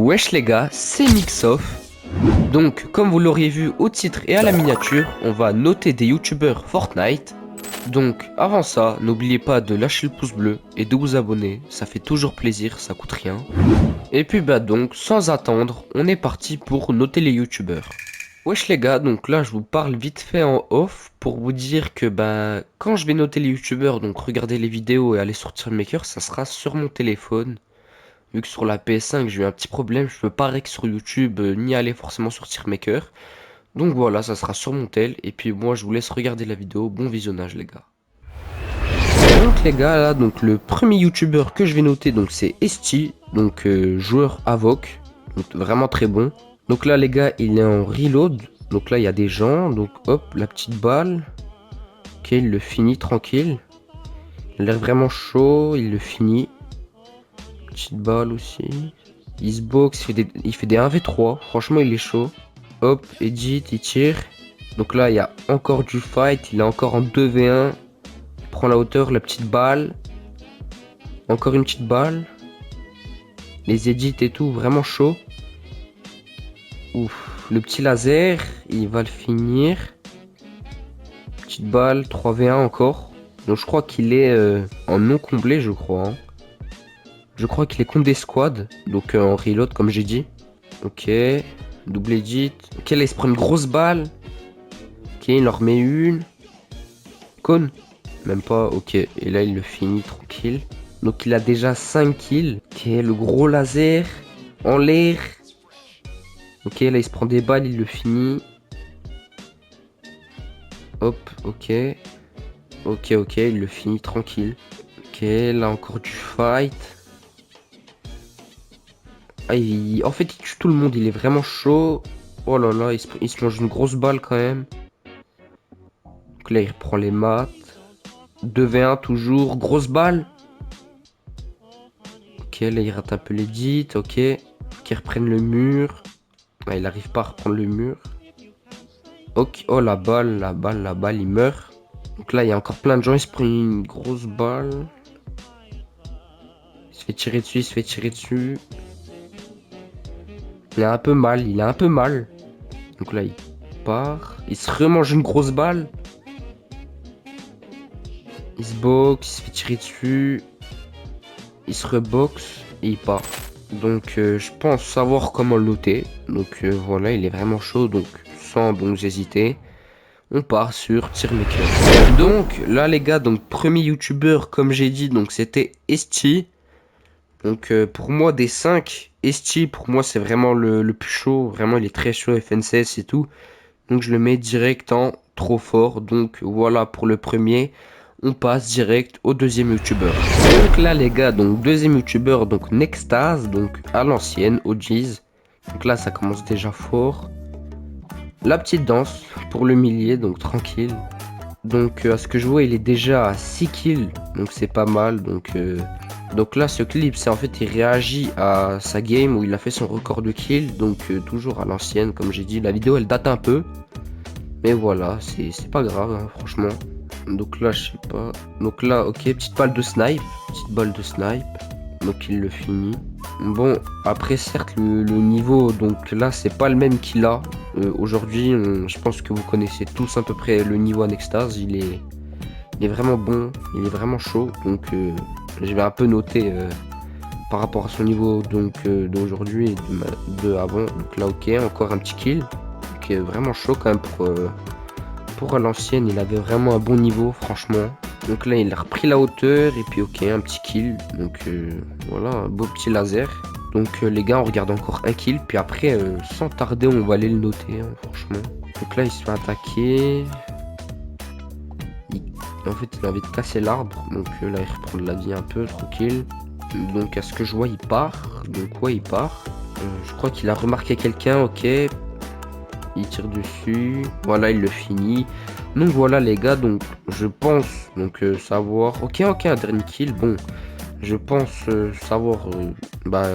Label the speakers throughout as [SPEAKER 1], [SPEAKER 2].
[SPEAKER 1] Wesh les gars, c'est Mixoff. Donc, comme vous l'auriez vu au titre et à la miniature, on va noter des youtubeurs Fortnite. Donc, avant ça, n'oubliez pas de lâcher le pouce bleu et de vous abonner, ça fait toujours plaisir, ça coûte rien. Et puis donc, sans attendre, on est parti pour noter les youtubeurs. Wesh les gars, donc là je vous parle vite fait en off pour vous dire que quand je vais noter les youtubeurs, donc regarder les vidéos et aller sur Tearmaker, ça sera sur mon téléphone. Vu que sur la PS5 j'ai eu un petit problème, je peux pas rec sur YouTube ni aller forcément sur Tearmaker. Donc voilà, ça sera sur mon tel. Et puis moi je vous laisse regarder la vidéo. Bon visionnage les gars. Donc les gars là, donc le premier youtubeur que je vais noter donc c'est Esti, donc joueur Avoc, donc vraiment très bon. Donc là les gars il est en reload, donc là il y a des gens, donc hop la petite balle. Ok il le finit tranquille. Il a l'air vraiment chaud, il le finit. Petite balle aussi. Il se boxe, il fait des 1v3. Franchement, il est chaud. Hop, edit, il tire. Donc là, il y a encore du fight. Il est encore en 2v1. Il prend la hauteur, la petite balle. Encore une petite balle. Les edits et tout, vraiment chaud. Ouf, le petit laser, il va le finir. Petite balle, 3v1 encore. Donc je crois qu'il est en non comblé, je crois. Hein. Je crois qu'il est contre des squads, donc en reload comme j'ai dit. Ok, double edit. Ok, là il se prend une grosse balle. Ok, il en remet une. Con. Même pas, ok. Et là il le finit tranquille. Donc il a déjà 5 kills. Ok, le gros laser. En l'air. Ok, là il se prend des balles, il le finit. Hop, ok. Ok, il le finit tranquille. Ok, là encore du fight. Ah, en fait, il tue tout le monde, il est vraiment chaud. Oh là là, il se mange une grosse balle quand même. Donc là, il reprend les maths. 2v1 toujours, grosse balle. Ok, là, il rate un peu l'édit. Ok, qu'ils reprennent le mur. Ah, il arrive pas à reprendre le mur. Ok, oh la balle, il meurt. Donc là, il y a encore plein de gens, il se prend une grosse balle. Il se fait tirer dessus. Il a un peu mal. Donc là, il part. Il se remange une grosse balle. Il se boxe, il se fait tirer dessus. Il se reboxe et il part. Donc je pense savoir comment le noter. Donc voilà, il est vraiment chaud. Donc sans donc hésiter, on part sur Tearmaker. Donc là les gars, donc premier youtubeur comme j'ai dit, donc c'était Esti. Donc pour moi des 5, Esti pour moi c'est vraiment le plus chaud. Vraiment il est très chaud FNCS et tout. Donc je le mets direct en trop fort. Donc voilà pour le premier. On passe direct au deuxième youtubeur. Donc là les gars, donc deuxième youtubeur, donc Nextase, donc à l'ancienne, OGs. Donc là ça commence déjà fort. La petite danse pour le millier, donc tranquille. Donc à ce que je vois il est déjà à 6 kills, donc c'est pas mal. Donc là ce clip c'est en fait il réagit à sa game où il a fait son record de kills. Donc toujours à l'ancienne comme j'ai dit, la vidéo elle date un peu. Mais voilà, c'est pas grave hein, franchement. Donc là, je sais pas. Donc là, ok, petite balle de snipe. Petite balle de snipe. Donc il le finit. Bon, après, certes, le niveau, donc là, c'est pas le même qu'il a. Aujourd'hui, je pense que vous connaissez tous à peu près le niveau Anextase. Il est vraiment bon. Il est vraiment chaud. Donc, je vais un peu noter par rapport à son niveau donc d'aujourd'hui et de avant. Donc là, ok, encore un petit kill. Donc, vraiment chaud quand même pour à l'ancienne, il avait vraiment un bon niveau, franchement. Donc là, il a repris la hauteur et puis ok, un petit kill. Donc voilà, un beau petit laser. Donc les gars, on regarde encore un kill. Puis après, sans tarder, on va aller le noter, hein, franchement. Donc là, il se fait attaquer. En fait, il avait cassé l'arbre. Donc là, il reprend de la vie un peu, tranquille. Donc à ce que je vois, il part. Donc ouais, il part. Je crois qu'il a remarqué quelqu'un, ok. Il tire dessus, voilà il le finit. Donc voilà les gars, donc je pense savoir. Ok, un dernier kill, bon. Je pense savoir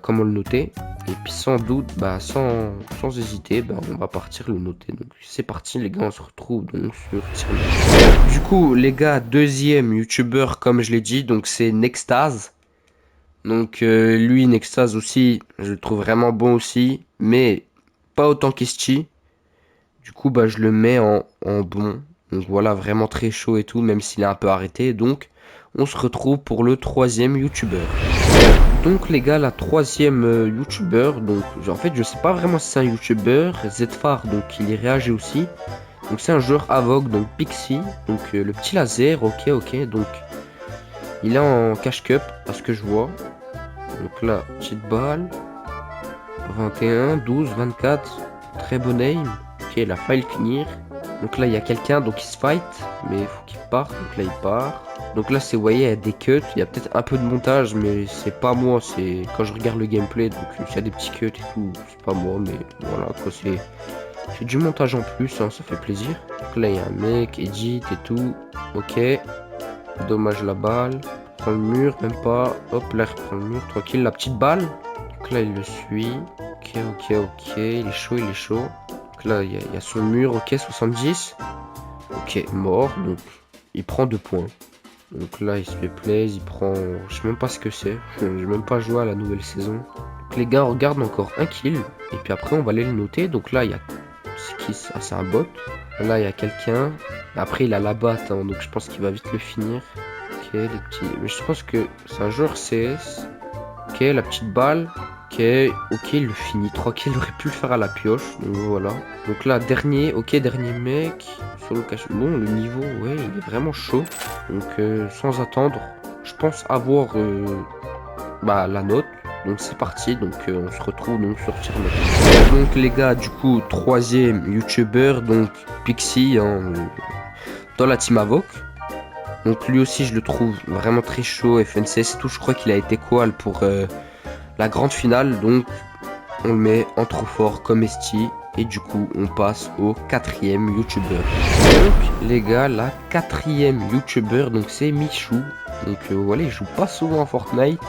[SPEAKER 1] comment le noter. Et puis sans doute, sans hésiter, on va partir le noter. Donc c'est parti les gars, on se retrouve donc sur Tearmaker. Du coup les gars, deuxième youtubeur comme je l'ai dit, donc c'est Nextase. Donc lui, Nextase aussi, je le trouve vraiment bon aussi, mais pas autant qu'Esti. Du coup, bah, je le mets en bon. Donc voilà, vraiment très chaud et tout, même s'il est un peu arrêté. Donc, on se retrouve pour le troisième youtubeur. Donc les gars, la troisième youtubeur, donc en fait je sais pas vraiment si c'est un youtubeur, Zfar, donc il y réagit aussi. Donc c'est un joueur Avoc, donc Pixie, donc le petit laser, ok, donc il est en cash cup, à ce que je vois. Donc là, petite balle, 21, 12, 24, très bon aim. Ok, il a failli le finir. Donc là il y a quelqu'un, donc il se fight, mais il faut qu'il parte, donc là il part. Donc là c'est, vous voyez, il y a des cuts, il y a peut-être un peu de montage, mais c'est pas moi, c'est quand je regarde le gameplay, donc il y a des petits cuts et tout, c'est pas moi, mais voilà, quoi, c'est du montage en plus, hein, ça fait plaisir. Donc là il y a un mec, edit et tout, ok, dommage la balle, prend le mur, même pas, hop là il reprend le mur, tranquille, la petite balle, donc là il le suit, ok, il est chaud, donc là il y a son mur, ok, 70, ok, mort, donc il prend 2 points. Donc là, il se fait plaisir, il prend... Je sais même pas ce que c'est. J'ai même pas joué à la nouvelle saison. Donc les gars, regardent encore un kill. Et puis après, on va aller le noter. Donc là, il y a... C'est qui ça? Ah, c'est un bot. Là, il y a quelqu'un. Après, il a la batte. Hein, donc je pense qu'il va vite le finir. Ok, les petits... Mais je pense que c'est un joueur CS. Ok, la petite balle. Ok, il le finit. 3 kills, il aurait pu le faire à la pioche. Donc voilà. Donc là, dernier mec. Solo cache. Bon, le niveau, ouais, il est vraiment chaud. Donc sans attendre, je pense avoir bah, la note. Donc c'est parti. Donc on se retrouve donc sur Tirnote. Donc les gars, du coup, troisième youtubeur, donc Pixie, hein, dans la team Avoc. Donc lui aussi, je le trouve vraiment très chaud. FNCS et tout, je crois qu'il a été qual pour la grande finale, donc on le met en trop fort comme Esti. Et du coup, on passe au quatrième youtubeur. Donc, les gars, la quatrième youtubeur, donc c'est Michou. Donc voilà, il joue pas souvent à Fortnite,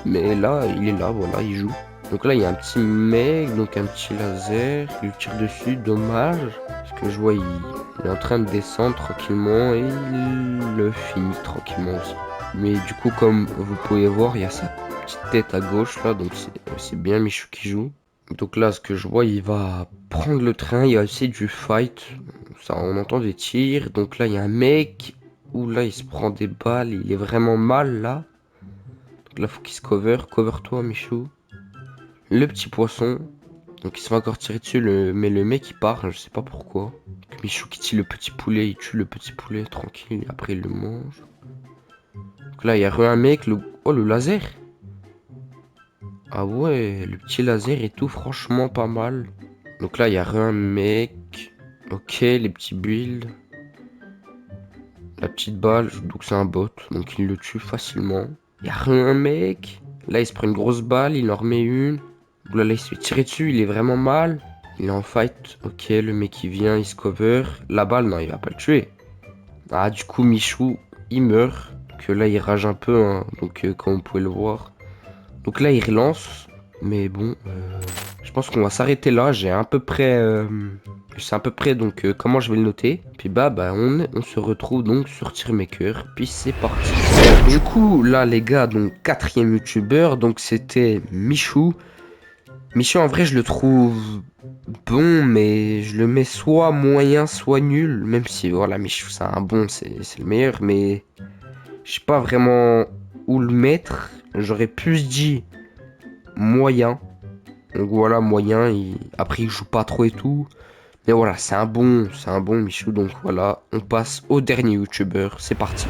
[SPEAKER 1] mais là, il est là, voilà, il joue. Donc là, il y a un petit mec, donc un petit laser, il lui tire dessus, dommage. Parce que je vois, il est en train de descendre tranquillement et il le finit tranquillement aussi. Mais du coup, comme vous pouvez voir, il y a sa petite tête à gauche là, donc c'est bien Michou qui joue. Donc là, ce que je vois, il va prendre le train, il y a aussi du fight. Ça, on entend des tirs. Donc là, il y a un mec où là, il se prend des balles, il est vraiment mal là. Donc là, faut qu'il se cover. Cover-toi, Michou. Le petit poisson. Donc il se fait encore tirer dessus, mais le mec il part, je sais pas pourquoi. Donc, Michou qui tue le petit poulet, il tue le petit poulet tranquille, et après il le mange. Donc là, il y a un mec, oh le laser. Ah ouais, le petit laser et tout, franchement pas mal. Donc là, il y a un mec. Ok, les petits builds. La petite balle, donc c'est un bot, donc il le tue facilement. Il y a un mec. Là, il se prend une grosse balle, il en remet une. Donc là, il se fait tirer dessus, il est vraiment mal. Il est en fight. Ok, le mec il vient, il se cover. La balle, non, il va pas le tuer. Ah, du coup, Michou, il meurt. Donc là, il rage un peu, hein, donc comme vous pouvez le voir. Donc là, il relance. Mais bon, je pense qu'on va s'arrêter là. J'ai à peu près... je sais à peu près donc comment je vais le noter. Puis bah, on se retrouve donc sur Tiremaker. Puis c'est parti. Du coup, là, les gars, donc quatrième youtubeur. Donc c'était Michou. Michou, en vrai, je le trouve bon, mais je le mets soit moyen, soit nul. Même si, voilà, Michou, c'est un bon, c'est le meilleur. Mais je sais pas vraiment où le mettre. J'aurais plus dit moyen. Donc voilà, moyen. Après, il joue pas trop et tout. Mais voilà, c'est un bon Michou. Donc voilà, on passe au dernier youtubeur. C'est parti.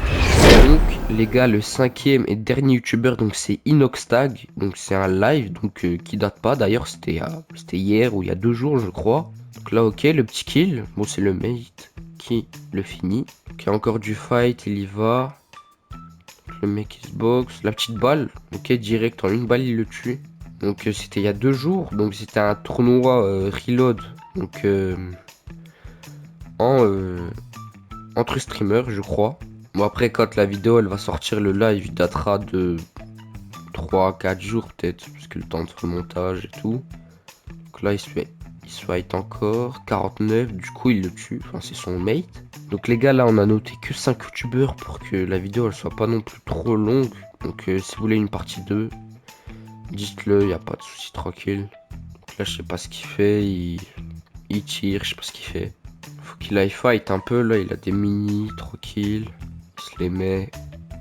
[SPEAKER 1] Donc les gars, le cinquième et dernier youtubeur, donc c'est Inoxtag. Donc c'est un live donc qui date pas. D'ailleurs, c'était hier ou il y a 2 jours, je crois. Donc là, ok, le petit kill. Bon, c'est le mate qui le finit. Donc il y a encore du fight, il y va. Le mec il se boxe. La petite balle, ok, direct en une balle, il le tue. Donc c'était il y a 2 jours. Donc c'était un tournoi reload. Donc entre streamers, je crois. Bon, après, quand la vidéo elle va sortir, le live il datera de 3 4 jours peut-être, parce que le temps de faire le montage et tout. Donc là, il se fight encore. 49, du coup, il le tue. Enfin, c'est son mate. Donc, les gars, là, on a noté que 5 youtubeurs pour que la vidéo elle soit pas non plus trop longue. Donc, si vous voulez une partie 2, Dites-le, y a pas de souci, tranquille. Donc là, je sais pas ce qu'il fait. Il tire, je sais pas ce qu'il fait. Faut qu'il aille fight un peu. Là, il a des mini, tranquille. Il se les met.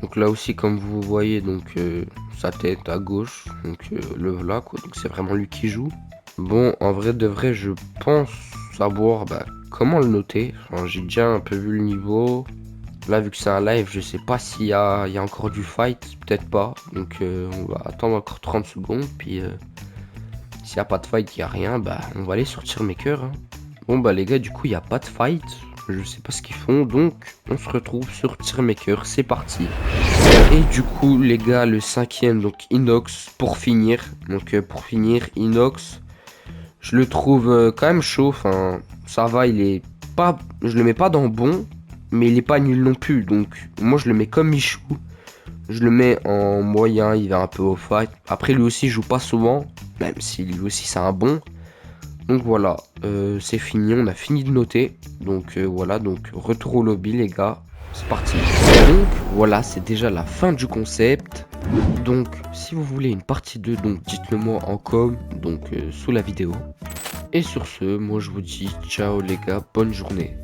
[SPEAKER 1] Donc là aussi, comme vous voyez, donc sa tête à gauche. Donc le voilà, quoi. Donc c'est vraiment lui qui joue. Bon, en vrai de vrai, je pense savoir comment le noter. Enfin, j'ai déjà un peu vu le niveau. Là, vu que c'est un live, je sais pas il y a encore du fight. Peut-être pas. Donc on va attendre encore 30 secondes. Puis s'il n'y a pas de fight, il n'y a rien. On va aller sur Tearmaker. Hein. Bon, les gars, du coup, il n'y a pas de fight. Je sais pas ce qu'ils font. Donc, on se retrouve sur Tearmaker. C'est parti. Et du coup, les gars, le cinquième, donc Inox, pour finir. Donc, pour finir, Inox, je le trouve quand même chaud. Enfin, ça va, il est pas. Je le mets pas dans bon, mais il est pas nul non plus. Donc, moi, je le mets comme Michou. Je le mets en moyen, il va un peu au fight. Après, lui aussi, il joue pas souvent, même si lui aussi, c'est un bon. Donc voilà, c'est fini, on a fini de noter. Donc voilà, donc retour au lobby, les gars. C'est parti. Donc voilà, c'est déjà la fin du concept. Donc, si vous voulez une partie 2, donc dites-le moi en com, donc sous la vidéo. Et sur ce, moi je vous dis ciao les gars, bonne journée.